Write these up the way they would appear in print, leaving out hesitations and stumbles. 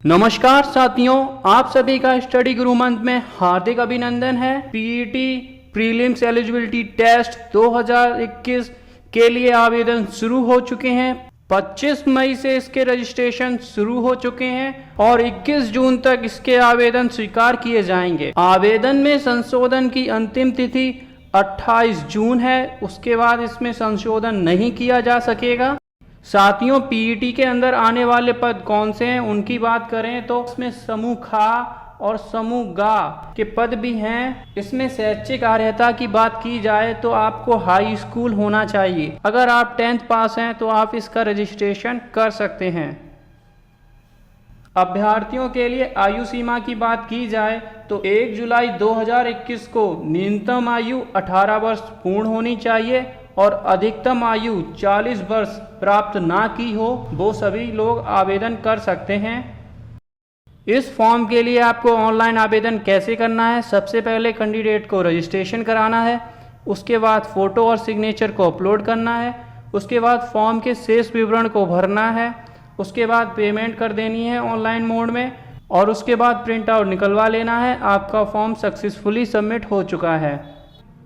नमस्कार साथियों, आप सभी का स्टडी गुरु मंच में हार्दिक अभिनंदन है। पीईटी प्रीलिम्स एलिजिबिलिटी टेस्ट 2021 के लिए आवेदन शुरू हो चुके हैं। 25 मई से इसके रजिस्ट्रेशन शुरू हो चुके हैं और 21 जून तक इसके आवेदन स्वीकार किए जाएंगे। आवेदन में संशोधन की अंतिम तिथि 28 जून है। उसके बाद इसमें संशोधन नहीं किया जा सकेगा। साथियों, पीईटी के अंदर आने वाले पद कौन से हैं उनकी बात करें तो इसमें समूह खा और समूह गा के पद भी हैं। इसमें शैक्षिक अर्हता की बात की जाए तो आपको हाई स्कूल होना चाहिए। अगर आप 10th पास हैं तो आप इसका रजिस्ट्रेशन कर सकते हैं। अभ्यर्थियों के लिए आयु सीमा की बात की जाए तो 1 जुलाई 2021 को न्यूनतम आयु 18 वर्ष पूर्ण होनी चाहिए और अधिकतम आयु 40 वर्ष प्राप्त ना की हो, वो सभी लोग आवेदन कर सकते हैं। इस फॉर्म के लिए आपको ऑनलाइन आवेदन कैसे करना है? सबसे पहले कैंडिडेट को रजिस्ट्रेशन कराना है, उसके बाद फ़ोटो और सिग्नेचर को अपलोड करना है, उसके बाद फॉर्म के शेष विवरण को भरना है, उसके बाद पेमेंट कर देनी है ऑनलाइन मोड में और उसके बाद प्रिंट आउट निकलवा लेना है। आपका फॉर्म सक्सेसफुली सबमिट हो चुका है।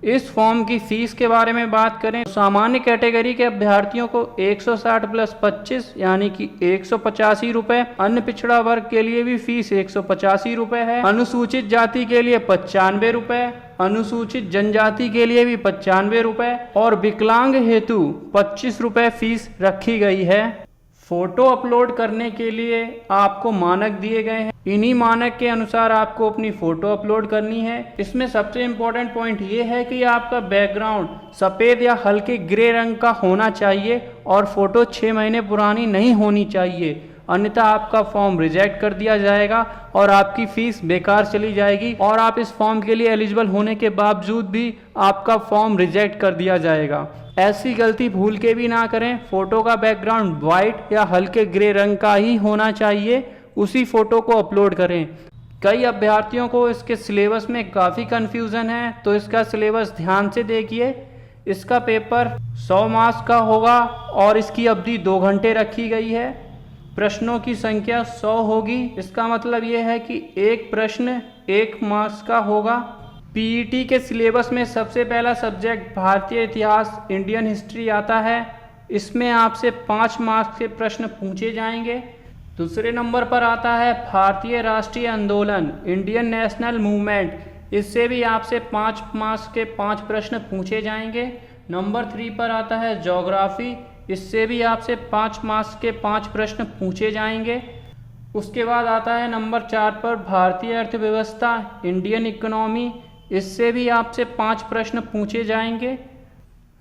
इस फॉर्म की फीस के बारे में बात करें, सामान्य कैटेगरी के अभ्यर्थियों को 160 प्लस 25 यानी कि 185 रुपये, अन्य पिछड़ा वर्ग के लिए भी फीस 185 रुपये है, अनुसूचित जाति के लिए 95 रुपये, अनुसूचित जनजाति के लिए भी 95 रुपये और विकलांग हेतु 25 रुपये फीस रखी गई है। फोटो अपलोड करने के लिए आपको मानक दिए गए हैं। इन्हीं मानक के अनुसार आपको अपनी फोटो अपलोड करनी है। इसमें सबसे इम्पोर्टेंट पॉइंट ये है कि आपका बैकग्राउंड सफ़ेद या हल्के ग्रे रंग का होना चाहिए और फोटो 6 महीने पुरानी नहीं होनी चाहिए, अन्यथा आपका फॉर्म रिजेक्ट कर दिया जाएगा और आपकी फ़ीस बेकार चली जाएगी और आप इस फॉर्म के लिए एलिजिबल होने के बावजूद भी आपका फॉर्म रिजेक्ट कर दिया जाएगा। ऐसी गलती भूल के भी ना करें। फ़ोटो का बैकग्राउंड वाइट या हल्के ग्रे रंग का ही होना चाहिए, उसी फ़ोटो को अपलोड करें। कई अभ्यर्थियों को इसके सिलेबस में काफ़ी कन्फ्यूज़न है, तो इसका सिलेबस ध्यान से देखिए। इसका पेपर 100 मार्क्स का होगा और इसकी अवधि 2 घंटे रखी गई है। प्रश्नों की संख्या 100 होगी। इसका मतलब ये है कि एक प्रश्न 1 मार्क्स का होगा। पीईटी के सिलेबस में सबसे पहला सब्जेक्ट भारतीय इतिहास इंडियन हिस्ट्री आता है। इसमें आपसे 5 मार्क्स के प्रश्न पूछे जाएंगे। दूसरे नंबर पर आता है भारतीय राष्ट्रीय आंदोलन इंडियन नेशनल मूवमेंट। इससे भी आपसे 5 मार्क्स के 5 प्रश्न पूछे जाएंगे। नंबर 3 पर आता है ज्योग्राफी। इससे भी आपसे 5 मार्क्स के 5 प्रश्न पूछे जाएंगे। उसके बाद आता है नंबर 4 पर भारतीय अर्थव्यवस्था इंडियन इकोनॉमी। इससे भी आपसे 5 प्रश्न पूछे जाएंगे।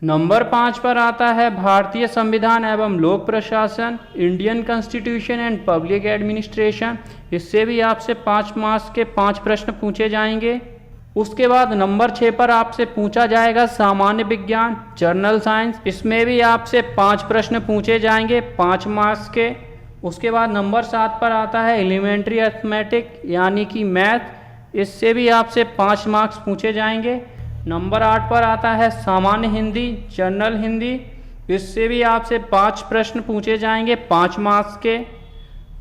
नंबर 5 पर आता है भारतीय संविधान एवं लोक प्रशासन Indian constitution and public administration. इससे भी आपसे 5 मार्क्स के 5 प्रश्न पूछे जाएंगे। उसके बाद नंबर 6 पर आपसे पूछा जाएगा सामान्य विज्ञान जनरल साइंस। इसमें भी आपसे 5 प्रश्न पूछे जाएंगे 5 मार्क्स के। उसके बाद नंबर 7 पर आता है एलिमेंट्री अर्थमेटिक यानी कि मैथ। इससे भी आपसे 5 मार्क्स पूछे जाएंगे। नंबर 8 पर आता है सामान्य हिंदी जनरल हिंदी। इससे भी आपसे 5 प्रश्न पूछे जाएंगे 5 मार्क्स के।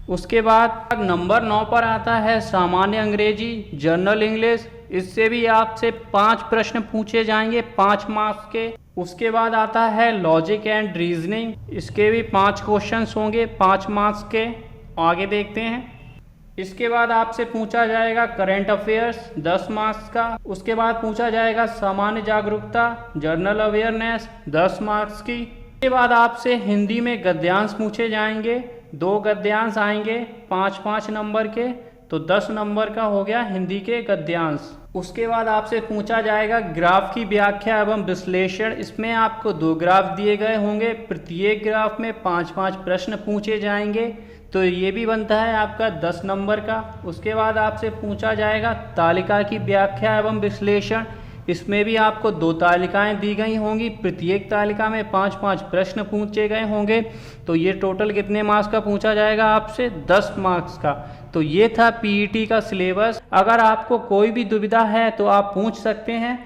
उसके बाद नंबर 9 पर आता है सामान्य अंग्रेजी जनरल इंग्लिश। इससे भी आपसे 5 प्रश्न पूछे जाएंगे 5 मार्क्स के। उसके बाद आता है लॉजिक एंड रीजनिंग। इसके भी 5 क्वेश्चंस होंगे 5 मार्क्स के। आगे देखते हैं। इसके बाद आपसे पूछा जाएगा करंट अफेयर्स 10 मार्क्स का। उसके बाद पूछा जाएगा सामान्य जागरूकता जनरल अवेयरनेस 10 मार्क्स की। उसके बाद आपसे हिंदी में गद्यांश पूछे जाएंगे। 2 गद्यांश आएंगे 5-5 नंबर के, तो 10 नंबर का हो गया हिंदी के गद्यांश। उसके बाद आपसे पूछा जाएगा ग्राफ की व्याख्या एवं विश्लेषण। इसमें आपको 2 ग्राफ दिए गए होंगे, प्रत्येक ग्राफ में 5-5 प्रश्न पूछे जाएंगे, तो ये भी बनता है आपका 10 नंबर का। उसके बाद आपसे पूछा जाएगा तालिका की व्याख्या एवं विश्लेषण। इसमें भी आपको 2 तालिकाएं दी गई होंगी, प्रत्येक तालिका में 5-5 प्रश्न पूछे गए होंगे, तो ये टोटल कितने मार्क्स का पूछा जाएगा आपसे? 10 मार्क्स का। तो ये था पीईटी का सिलेबस। अगर आपको कोई भी दुविधा है तो आप पूछ सकते हैं।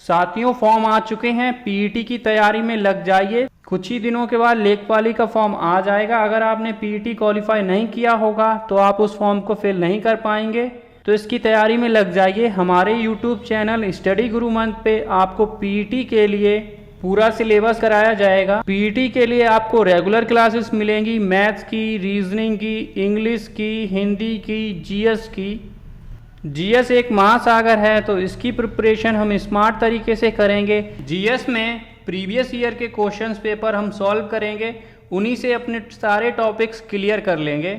साथियों, फॉर्म आ चुके हैं, पीईटी की तैयारी में लग जाइए। कुछ ही दिनों के बाद लेखपाली का फॉर्म आ जाएगा। अगर आपने पीईटी क्वालिफाई नहीं किया होगा तो आप उस फॉर्म को फिल नहीं कर पाएंगे। तो इसकी तैयारी में लग जाइए। हमारे यूट्यूब चैनल स्टडी गुरु मंथ पे आपको पीईटी के लिए पूरा सिलेबस कराया जाएगा। पीईटी के लिए आपको रेगुलर क्लासेस मिलेंगी, मैथ्स की, रीजनिंग की, इंग्लिश की, हिंदी की, जीएस की। जीएस एक महासागर है, तो इसकी प्रिपरेशन हम स्मार्ट तरीके से करेंगे। जीएस में प्रीवियस ईयर के क्वेश्चंस पेपर हम सॉल्व करेंगे, उन्हीं से अपने सारे टॉपिक्स क्लियर कर लेंगे।